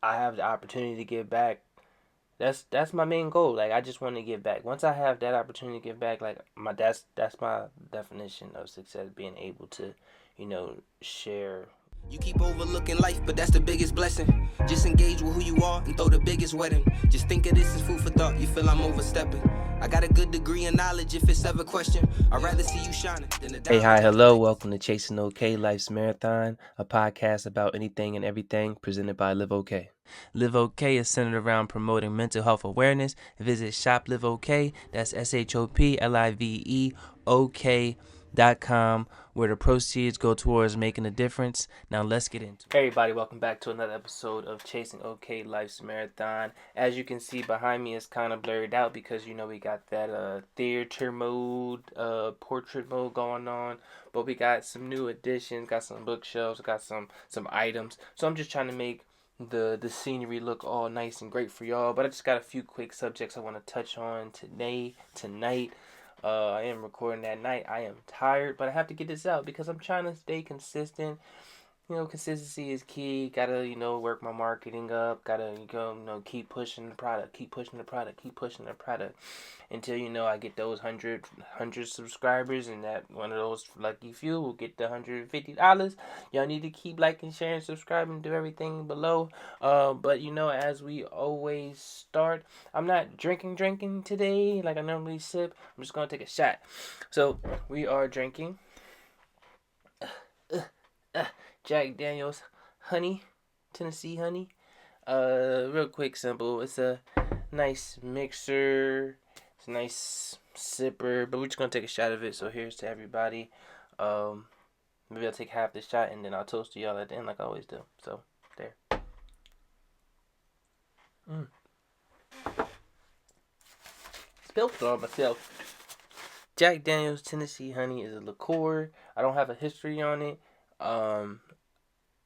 I have the opportunity to give back. That's my main goal. Like I just want to give back. Once I have that opportunity to give back, like that's my definition of success, being able to, share. You keep overlooking life, but that's the biggest blessing. Just engage with who you are and throw the biggest wedding. Just think of this as food for thought. You feel I'm overstepping. I got a good degree in knowledge if it's ever question. I'd rather see you shining than a Hey, hi, diamond. hello. Welcome to Chasing OK Life's Marathon, a podcast about anything and everything presented by LiveOK. LiveOK is centered around promoting mental health awareness. Visit Shop LiveOK, that's ShopLiveOK.com, where the proceeds go towards making a difference. Now let's get into it. Hey everybody, welcome back to another episode of Chasing OK Life's Marathon. As you can see behind me, it's kind of blurred out because we got that theater mode, portrait mode going on, but we got some new additions, got some bookshelves, got some items. So I'm just trying to make the scenery look all nice and great for y'all. But I just got a few quick subjects I want to touch on tonight. I am recording that night. I am tired, but I have to get this out because I'm trying to stay consistent. Consistency is key. Gotta, work my marketing up. Gotta, keep pushing the product, keep pushing the product until, I get those 100 subscribers, and that one of those lucky few will get the $150. Y'all need to keep liking, sharing, subscribing, do everything below. But, as we always start, I'm not drinking today like I normally sip. I'm just gonna take a shot. So, we are drinking Jack Daniel's honey, Tennessee honey. Real quick, simple. It's a nice mixer. It's a nice sipper, but we're just gonna take a shot of it. So here's to everybody. Maybe I'll take half the shot and then I'll toast to y'all at the end like I always do. So there. Spilled it on myself. Jack Daniel's Tennessee honey is a liqueur. I don't have a history on it.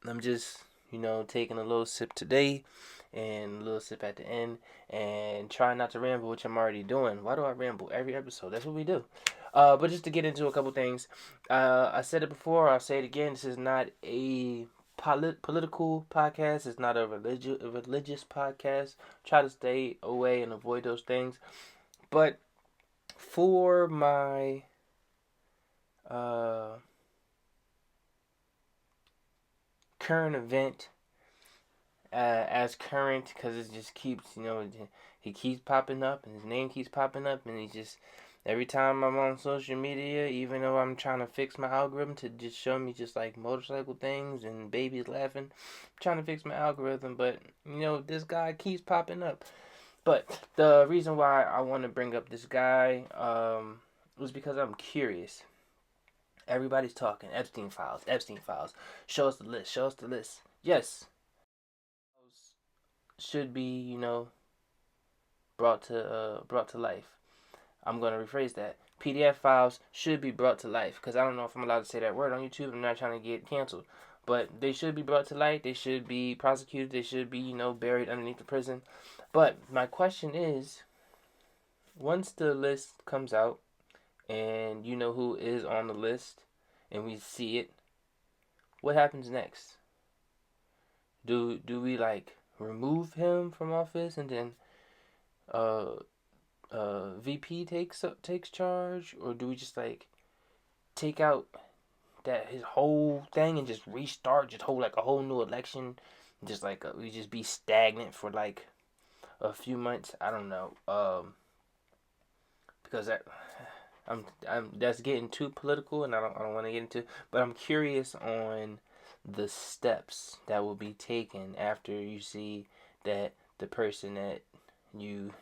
I'm just, taking a little sip today and a little sip at the end and try not to ramble, which I'm already doing. Why do I ramble every episode? That's what we do. But just to get into a couple things, I said it before, I'll say it again. This is not a political podcast. It's not a religious podcast. Try to stay away and avoid those things. But for my current event, as current, because it just keeps, he keeps popping up and his name keeps popping up, and he just, every time I'm on social media, even though I'm trying to fix my algorithm to just show me just like motorcycle things and babies laughing, I'm trying to fix my algorithm, but this guy keeps popping up. But the reason why I want to bring up this guy was because I'm curious. Everybody's talking Epstein files. Show us the list. Yes, should be, brought to life. I'm gonna rephrase that. PDF files should be brought to life, because I don't know if I'm allowed to say that word on YouTube. I'm not trying to get canceled, but they should be brought to light. They should be prosecuted. They should be, buried underneath the prison. But my question is, once the list comes out and you know who is on the list and we see it, what happens next? Do we like remove him from office and then VP takes charge, or do we just like take out that his whole thing and just restart, just hold like a whole new election, just like we just be stagnant for like a few months? I don't know, because I'm that's getting too political, and I don't want to get into. But I'm curious on the steps that will be taken after you see that the person that you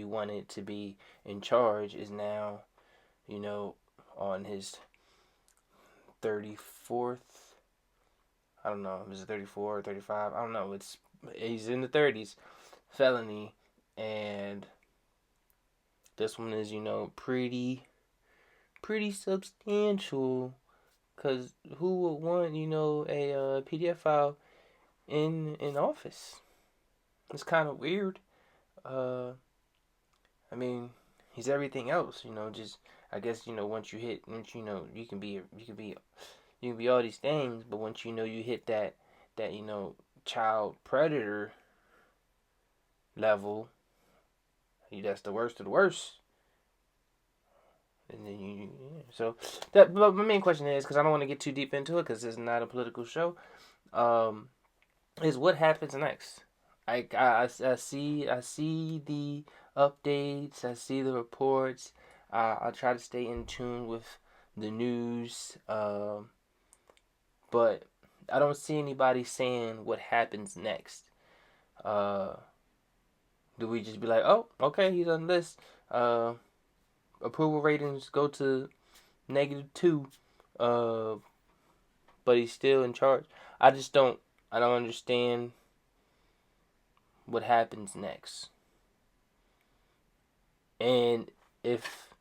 wanted to be in charge is now, on his 34th. I don't know, is it 34 or 35? I don't know. He's in the 30s, felony, and this one is, pretty substantial. Because who would want, a PDF file in office? It's kind of weird. I mean, he's everything else, just, I guess, once you can be all these things, but once you hit that child predator level, that's the worst of the worst. And then so that. But my main question is, because I don't want to get too deep into it, because it's not a political show. Is what happens next? I see the updates. I see the reports. I try to stay in tune with the news. But I don't see anybody saying what happens next. Do we just be like, oh, okay, he's on this. Approval ratings go to -2, but he's still in charge. I don't understand what happens next. And if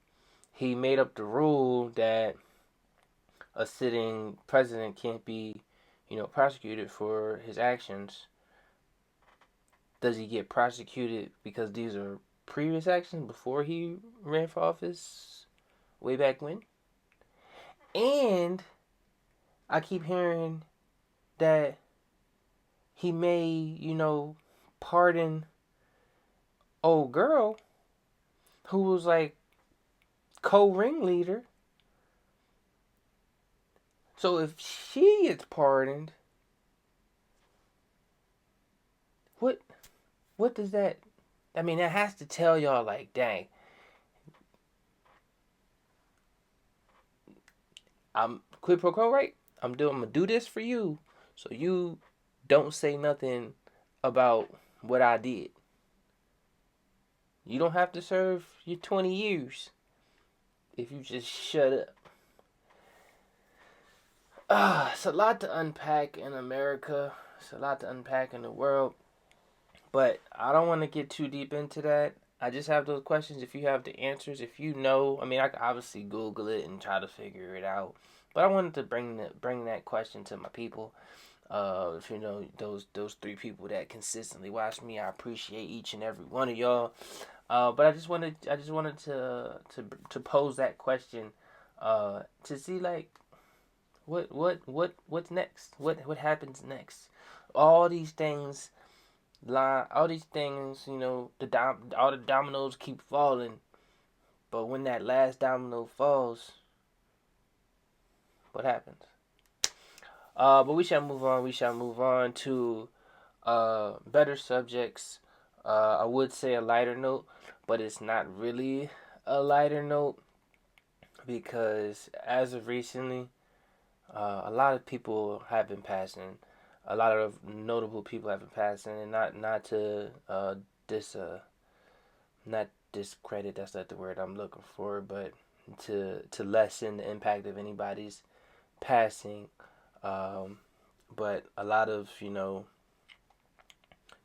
he made up the rule that a sitting president can't be, prosecuted for his actions, does he get prosecuted because these are previous actions before he ran for office way back when? And I keep hearing that he may, pardon old girl who was like co-ringleader. So if she gets pardoned, what does that? I mean, that has to tell y'all like, dang, I'm quid pro quo, right? I'm gonna do this for you, so you don't say nothing about what I did. You don't have to serve your 20 years if you just shut up. It's a lot to unpack in America. It's a lot to unpack in the world. But I don't want to get too deep into that. I just have those questions. If you have the answers, if you know, I mean, I could obviously Google it and try to figure it out. But I wanted to bring that question to my people. If you know those 3 people that consistently watch me, I appreciate each and every one of y'all. But I just wanted to pose that question, to see like what's next? What happens next? All these things all these things, all the dominoes keep falling, but when that last domino falls, what happens? But we shall move on. We shall move on to better subjects. I would say a lighter note, but it's not really a lighter note, because as of recently, a lot of people have been passing. A lot of notable people have been passing, and not to dis not discredit. That's not the word I'm looking for, but to lessen the impact of anybody's passing. But a lot of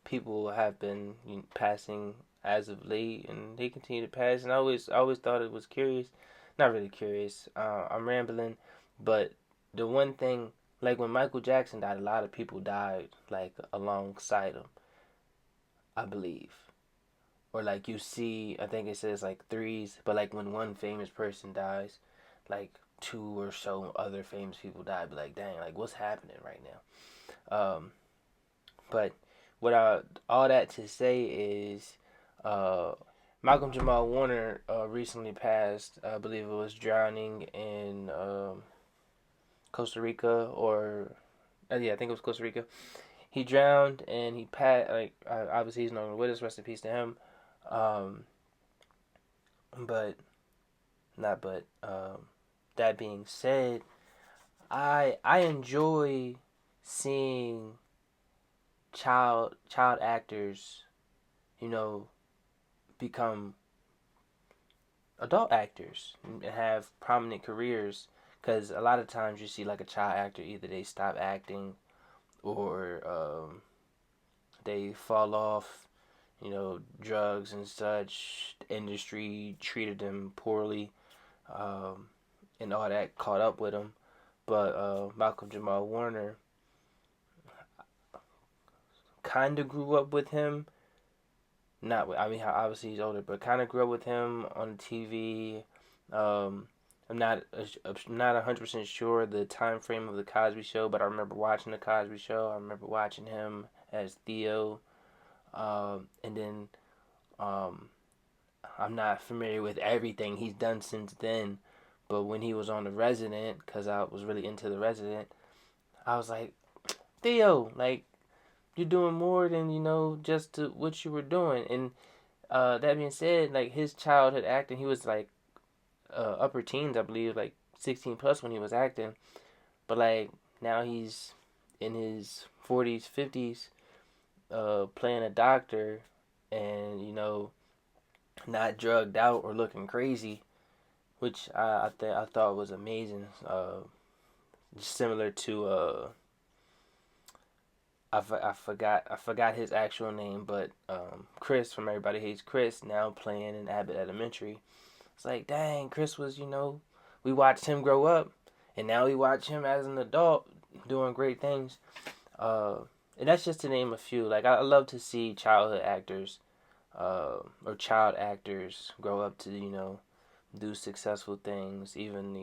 people have been passing as of late, and they continue to pass. And I always thought it was curious. Not really curious. I'm rambling, but the one thing, like when Michael Jackson died, a lot of people died like alongside him, I believe. Or like you see, I think it says like threes, but like when one famous person dies, like 2 or so other famous people die. But like, dang, like what's happening right now? But all that to say is, Malcolm Jamal Warner recently passed. I believe it was drowning in Costa Rica, or yeah, I think it was Costa Rica. He drowned and he passed. Like obviously he's no longer with us. Rest in peace to him. But not but that being said, I enjoy seeing child actors, become adult actors and have prominent careers. Because a lot of times you see like a child actor, either they stop acting or they fall off, drugs and such. The industry treated them poorly, and all that caught up with them. But Malcolm Jamal Warner kind of grew up with him. Not, I mean, obviously he's older, but kind of grew up with him on TV. I'm not 100% sure the time frame of the Cosby Show, but I remember watching the Cosby Show. I remember watching him as Theo. And then I'm not familiar with everything he's done since then, but when he was on The Resident, because I was really into The Resident, I was like, Theo, like, you're doing more than, just what you were doing. And that being said, like, his childhood acting, he was like upper teens, I believe, like 16 plus when he was acting. But like, now he's in his 40s, 50s, playing a doctor, and not drugged out or looking crazy, which I thought was amazing. Similar to I forgot his actual name, but Chris from Everybody Hates Chris, now playing in Abbott Elementary. It's like, dang, Chris was, we watched him grow up, and now we watch him as an adult doing great things. Uh, and that's just to name a few. Like, I love to see childhood actors, or child actors grow up to, do successful things. Even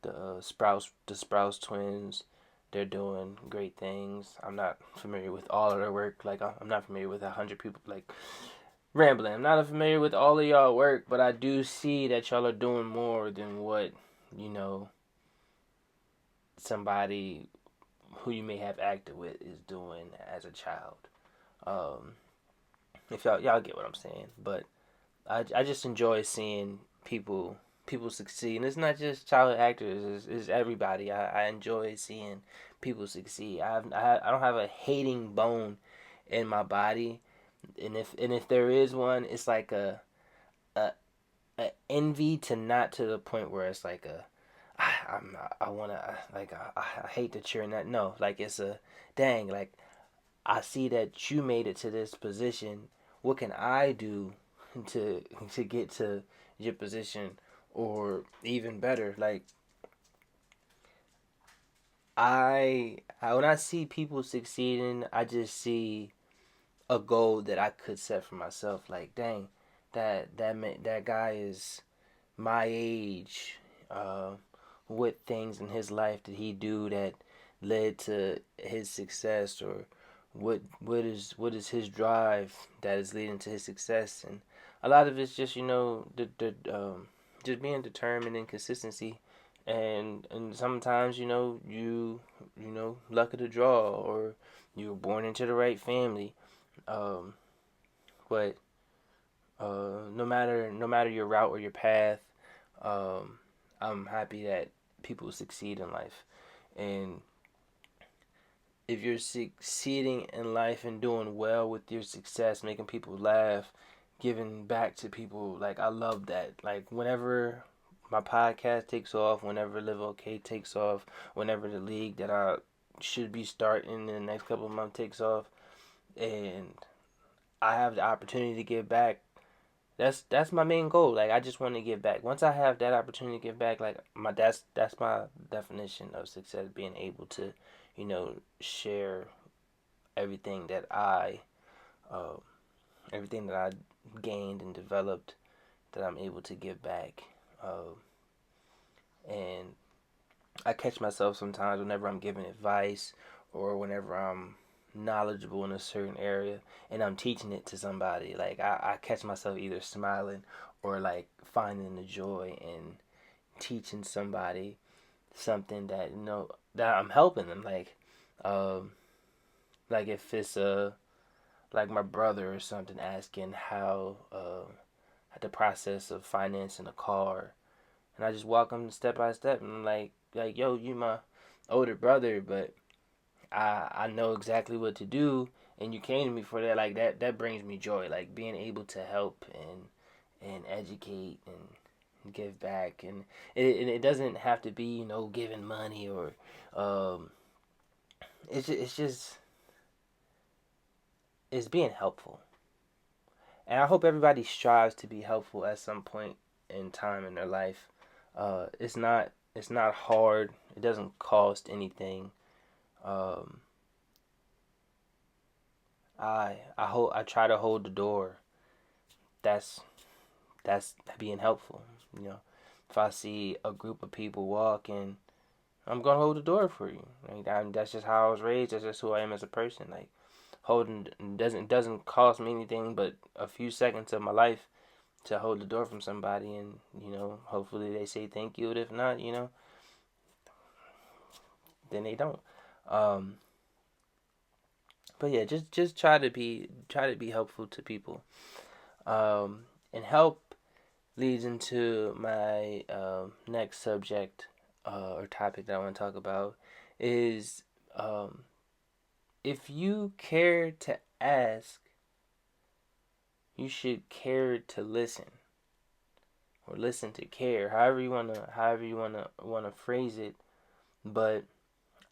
the Sprouse twins, they're doing great things. I'm not familiar with all of their work. Like, I'm not familiar with 100 people. Like, rambling. I'm not familiar with all of y'all work, but I do see that y'all are doing more than what somebody who you may have acted with is doing as a child. Um, if y'all get what I'm saying, but I just enjoy seeing people succeed, and it's not just childhood actors. It's everybody. I enjoy seeing people succeed. I don't have a hating bone in my body, and if there is one, it's like a, a envy to not to the point where it's like I wanna like I hate that you're in that. No, like it's a dang, like I see that you made it to this position. What can I do to get to your position, or even better? Like I when I see people succeeding, I just see a goal that I could set for myself. Like, dang, that guy is my age. Uh, what things in his life did he do that led to his success, or what is his drive that is leading to his success? And a lot of it's just just being determined and consistency, and sometimes luck of the draw, or you were born into the right family. um, but no matter your route or your path, um, I'm happy that people succeed in life. And if you're succeeding in life and doing well with your success, making people laugh, giving back to people, like, I love that. Like, whenever my podcast takes off, whenever LiveOK takes off, whenever the league that I should be starting in the next couple of months takes off, and I have the opportunity to give back, that's my main goal. Like, I just want to give back. Once I have that opportunity to give back, like, that's my definition of success: being able to, share everything that uh, everything that I gained and developed, that I'm able to give back. And I catch myself sometimes whenever I'm giving advice, or whenever I'm knowledgeable in a certain area and I'm teaching it to somebody. Like, I catch myself either smiling or like finding the joy in teaching somebody something that that I'm helping them. Um, like if it's like my brother or something asking how the process of financing a car, and I just walk them step by step, and I'm like, yo, you my older brother, but I know exactly what to do, and you came to me for that. Like, that brings me joy. Like, being able to help and educate and give back, and it doesn't have to be giving money, or um it's just it's being helpful. And I hope everybody strives to be helpful at some point in time in their life. It's not hard. It doesn't cost anything. Um, I try to hold the door. That's that's being helpful. You know, if I see a group of people walking, I'm gonna hold the door for you. Like, that's just how I was raised. That's just who I am as a person. Like, holding doesn't cost me anything but a few seconds of my life to hold the door from somebody, and hopefully they say thank you. And if not, then they don't. Um, but yeah, just try to be helpful to people. And help leads into my next subject or topic that I want to talk about is if you care to ask, you should care to listen, or listen to care, however you wanna phrase it. But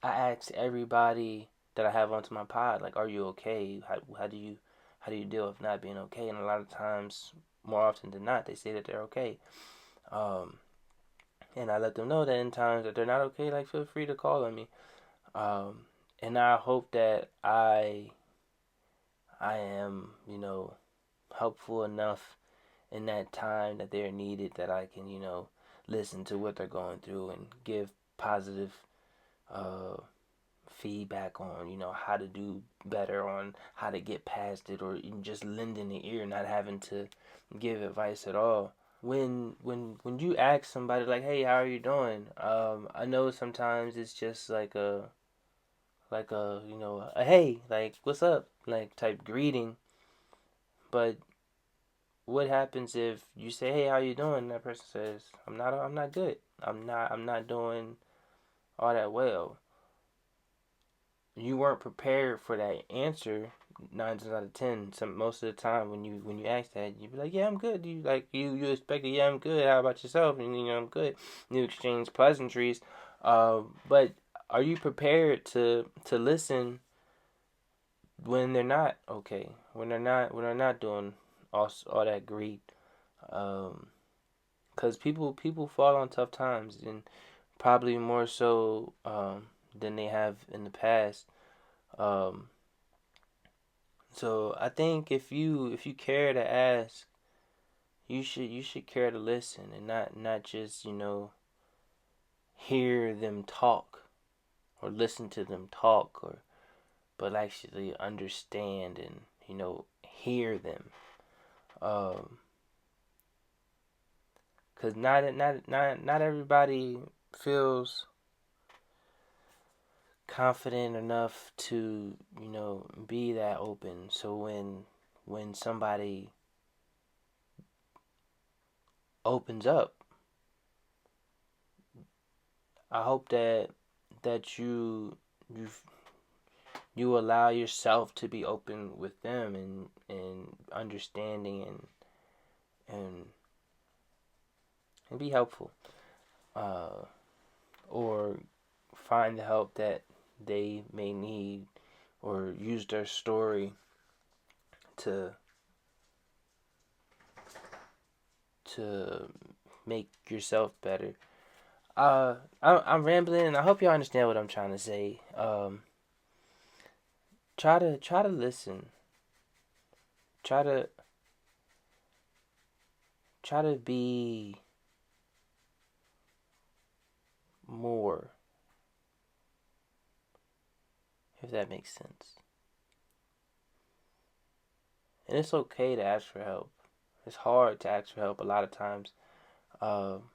I ask everybody that I have onto my pod, like, are you okay? How do you deal with not being okay? And a lot of times, more often than not, they say that they're okay. And I let them know that in times that they're not okay, like, feel free to call on me. And I hope that I am, helpful enough in that time that they're needed, that I can, listen to what they're going through and give positive uh, feedback on, how to do better, on how to get past it, or even just lending the ear, not having to give advice at all. When you ask somebody like, "Hey, how are you doing?" I know sometimes it's just like a "Hey, like, what's up?" like type greeting. But what happens if you say, "Hey, how you doing?" and that person says, I'm not good. I'm not doing all that well." You weren't prepared for that answer. 9 times out of 10, most of the time when you ask that, you be like, "Yeah, I'm good." You expect it. "Yeah, I'm good. How about yourself?" And I'm good. You exchange pleasantries, but are you prepared to listen when they're not okay? When they're not doing all that great? Because people fall on tough times, and probably more so than they have in the past. Um, So I think if you care to ask, you should care to listen, and not just hear them talk or listen to them talk, or but actually understand and hear them. Um, 'Cause not everybody feels confident enough to be that open. So when somebody opens up, I hope that you you allow yourself to be open with them, and understanding, and and be helpful, uh, or find the help that they may need, or use their story to to make yourself better. I'm rambling, and I hope y'all understand what I'm trying to say. Try to listen. Try to be more, if that makes sense. And it's okay to ask for help. It's hard to ask for help a lot of times. Um,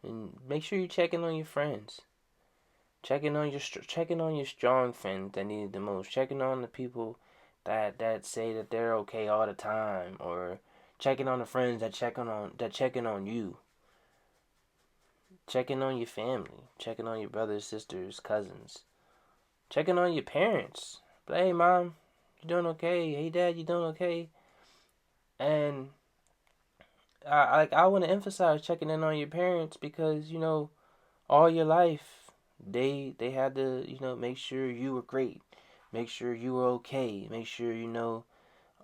and make sure you're checking on your friends. Checking on your strong friends that need it the most. Checking on the people that say that they're okay all the time, or checking on the friends that checking on you. Checking on your family. Checking on your brothers, sisters, cousins. Checking on your parents. But hey, mom, you doing okay? Hey, dad, you doing okay? And I want to emphasize checking in on your parents, because all your life they had to make sure you were great, make sure you were okay, make sure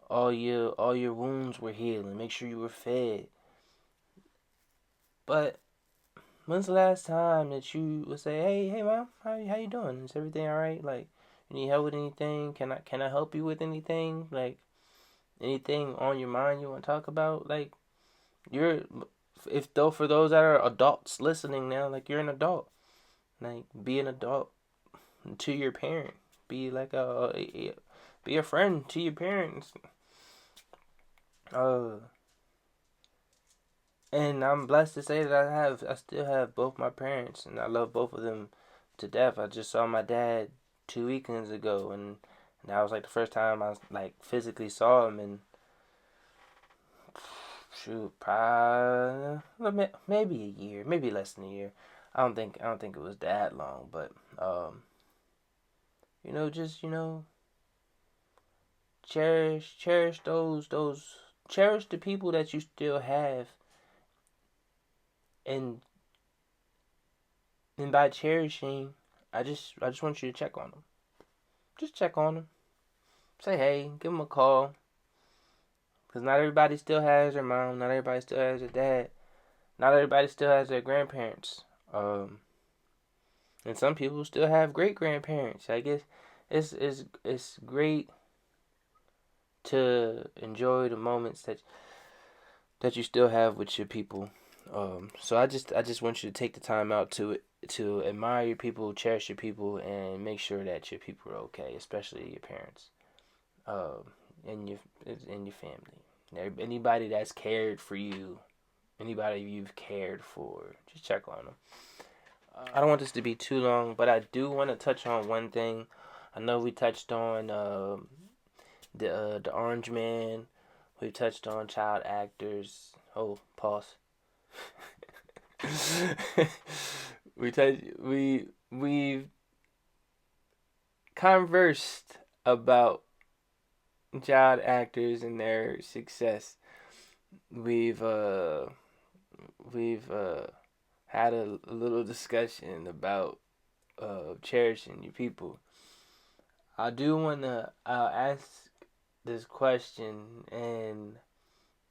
all your wounds were healing, make sure you were fed. But when's the last time that you would say, "Hey, mom, how you doing? Is everything all right? Like, you need help with anything? Can I help you with anything? Like, anything on your mind you want to talk about?" Like, you're if though for those that are adults listening now, like, you're an adult. Like, be an adult to your parent. be like be a friend to your parents. And I'm blessed to say that I still have both my parents, and I love both of them to death. I just saw my dad 2 weekends ago, and that was like the first time I like physically saw him, and shoot, probably maybe a year, maybe less than a year. I don't think it was that long, but just cherish cherish the people that you still have, and by cherishing, I just want you to check on them. Just check on them. Say hey, give them a call. Because not everybody still has their mom. Not everybody still has their dad. Not everybody still has their grandparents. And some people still have great grandparents. I guess it's great to enjoy the moments that you still have with your people. So I just want you to take the time out to admire your people, cherish your people, and make sure that your people are okay, especially your parents, and your family. Anybody that's cared for you, anybody you've cared for, just check on them. I don't want this to be too long, but I do want to touch on one thing. I know we touched on the Orange Man. We touched on child actors. Oh, pause. We've conversed about child actors and their success. We've had a little discussion about cherishing your people. I do want to ask this question, and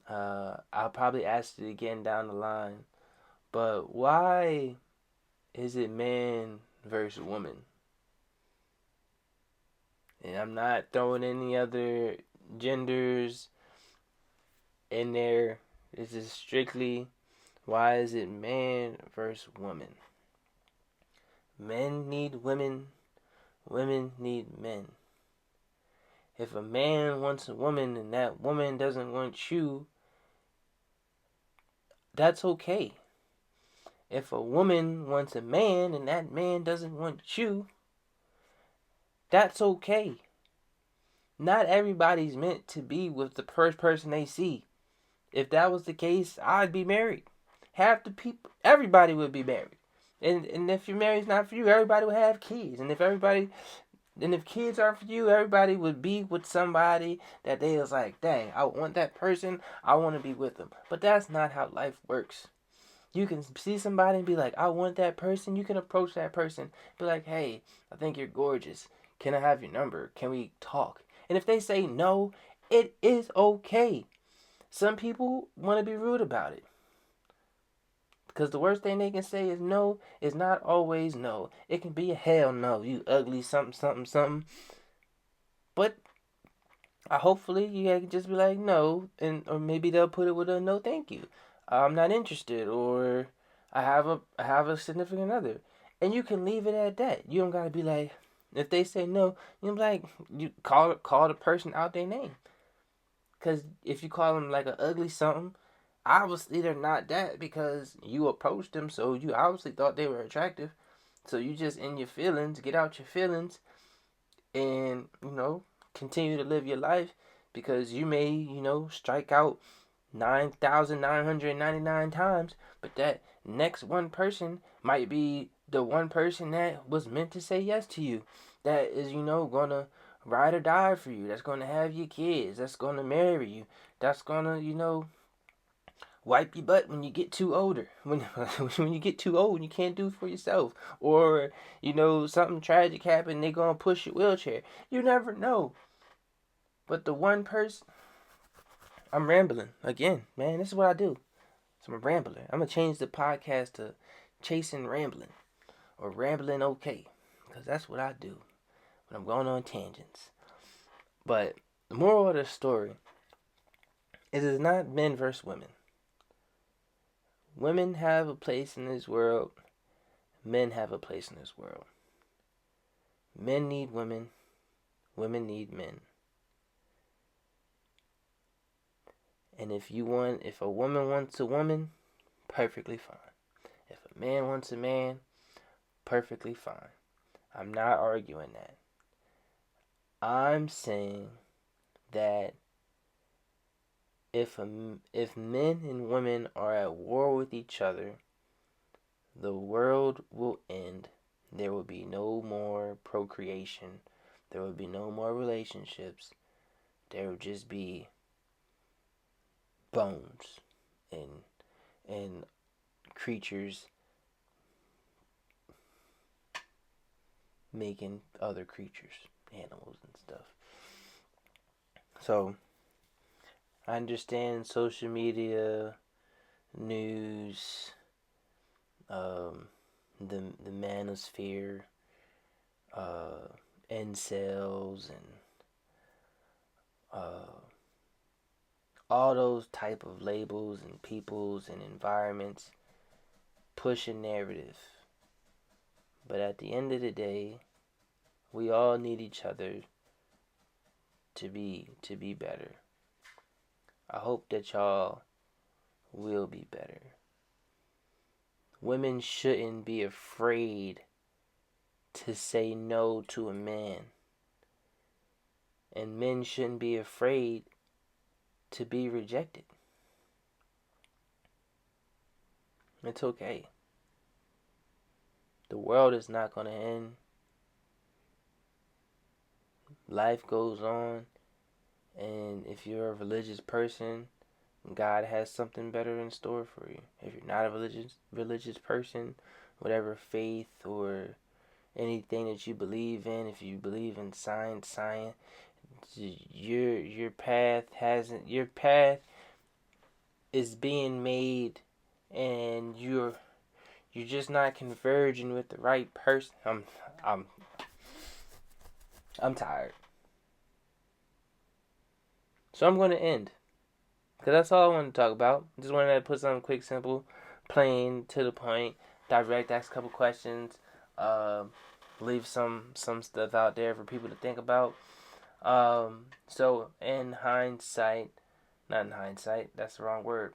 I'll probably ask it again down the line. But why is it man versus woman? And I'm not throwing any other genders in there. This is strictly, why is it man versus woman? Men need women. Women need men. If a man wants a woman and that woman doesn't want you, that's okay. If a woman wants a man and that man doesn't want you, that's okay. Not everybody's meant to be with the first person they see. If that was the case, I'd be married. Half the people, everybody would be married. And if your marriage not for you, everybody would have kids. And if kids are for you, everybody would be with somebody that they was like, dang, I want that person, I want to be with them. But that's not how life works. You can see somebody and be like, I want that person. You can approach that person, be like, hey, I think you're gorgeous. Can I have your number? Can we talk? And if they say no, it is okay. Some people want to be rude about it. Because the worst thing they can say is no is not always no. It can be a hell no. You ugly something, something, something. But hopefully you can just be like no, or maybe they'll put it with a no thank you. I'm not interested, or I have a significant other. And you can leave it at that. You don't gotta be like, if they say no, you be like, you call the person out their name. Cause if you call them like an ugly something, obviously they're not that, because you approached them, so you obviously thought they were attractive. So you just in your feelings, get out your feelings, and continue to live your life, because you may strike out 9,999 times, but that next one person might be the one person that was meant to say yes to you, that is gonna ride or die for you, that's gonna have your kids, that's gonna marry you, that's gonna wipe your butt when you get too older, when you get too old and you can't do it for yourself, or something tragic happened, they gonna push your wheelchair. You never know. But the one person, I'm rambling again, man. This is what I do. So I'm a rambler. I'm gonna change the podcast to Chasing Rambling, or Rambling OK, because that's what I do when I'm going on tangents. But the moral of the story is, it's not men versus women. Women have a place in this world. Men have a place in this world. Men need women. Women need men. And if a woman wants a woman, perfectly fine. If a man wants a man, perfectly fine. I'm not arguing that. I'm saying that if men and women are at war with each other, the world will end. There will be no more procreation. There will be no more relationships. There will just be bones and creatures making other creatures, animals and stuff. So I understand social media, news, the manosphere, incels, and all those type of labels and peoples and environments push a narrative. But at the end of the day, we all need each other to be better. I hope that y'all will be better. Women shouldn't be afraid to say no to a man. And men shouldn't be afraid to be rejected. It's okay. The world is not going to end. Life goes on. And if you're a religious person, God has something better in store for you. If you're not a religious person, whatever faith or anything that you believe in, if you believe in science, your path is being made, and you're just not converging with the right person. I'm tired. So I'm going to end. Because that's all I want to talk about. Just wanted to put something quick, simple, plain, to the point, direct, ask a couple questions, leave some stuff out there for people to think about. So in hindsight, not in hindsight, that's the wrong word.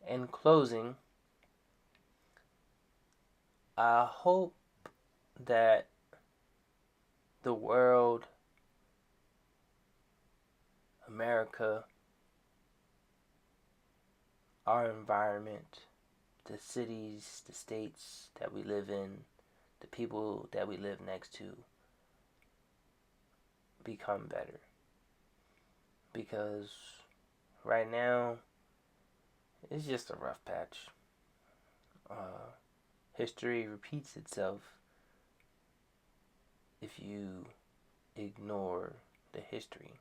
In closing, I hope that the world, America, our environment, the cities, the states that we live in, the people that we live next to become better. Because right now, it's just a rough patch. History repeats itself if you ignore the history.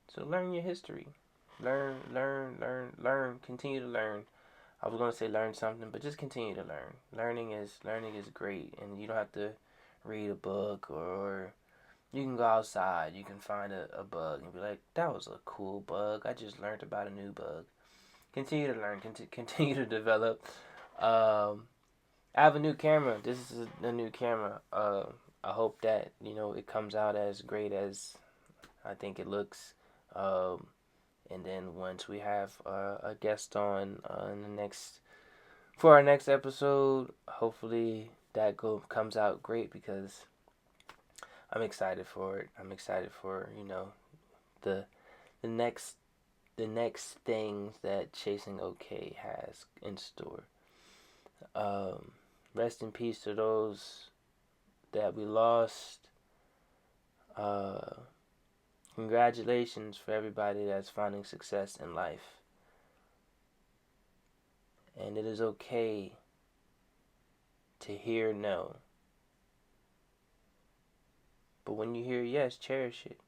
So learn your history. Learn, continue to learn. I was going to say learn something, but just continue to learn. Learning is great, and you don't have to read a book, or you can go outside. You can find a bug and be like, that was a cool bug. I just learned about a new bug. Continue to learn. Continue to develop. I have a new camera. This is a new camera. I hope that it comes out as great as I think it looks. And then once we have a guest on for our next episode, hopefully that comes out great, because I'm excited for it. I'm excited for the next things that Chasing OK has in store. Rest in peace to those that we lost. Congratulations for everybody that's finding success in life. And it is okay to hear no. But when you hear yes, cherish it.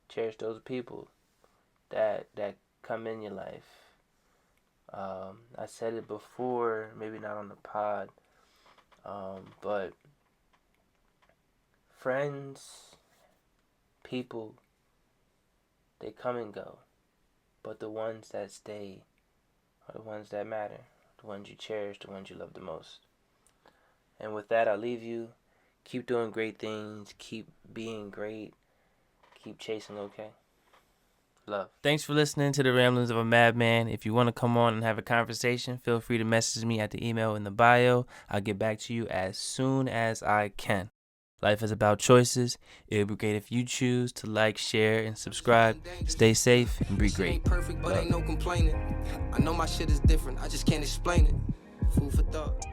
Cherish those people that come in your life. I said it before, maybe not on the pod, but friends, people, they come and go. But the ones that stay are the ones that matter. The ones you cherish, the ones you love the most. And with that, I'll leave you. Keep doing great things. Keep being great. keep chasing okay. Love. Thanks for listening to the Ramblings of a Madman. If you want to come on and have a conversation, feel free to message me at the email in the bio. I'll get back to you as soon as I can. Life is about choices. It would be great if you choose to like, share, and subscribe. Stay safe and be great. Ain't perfect, but ain't no complaining. I know my shit is different. I just can't explain it. Food for thought.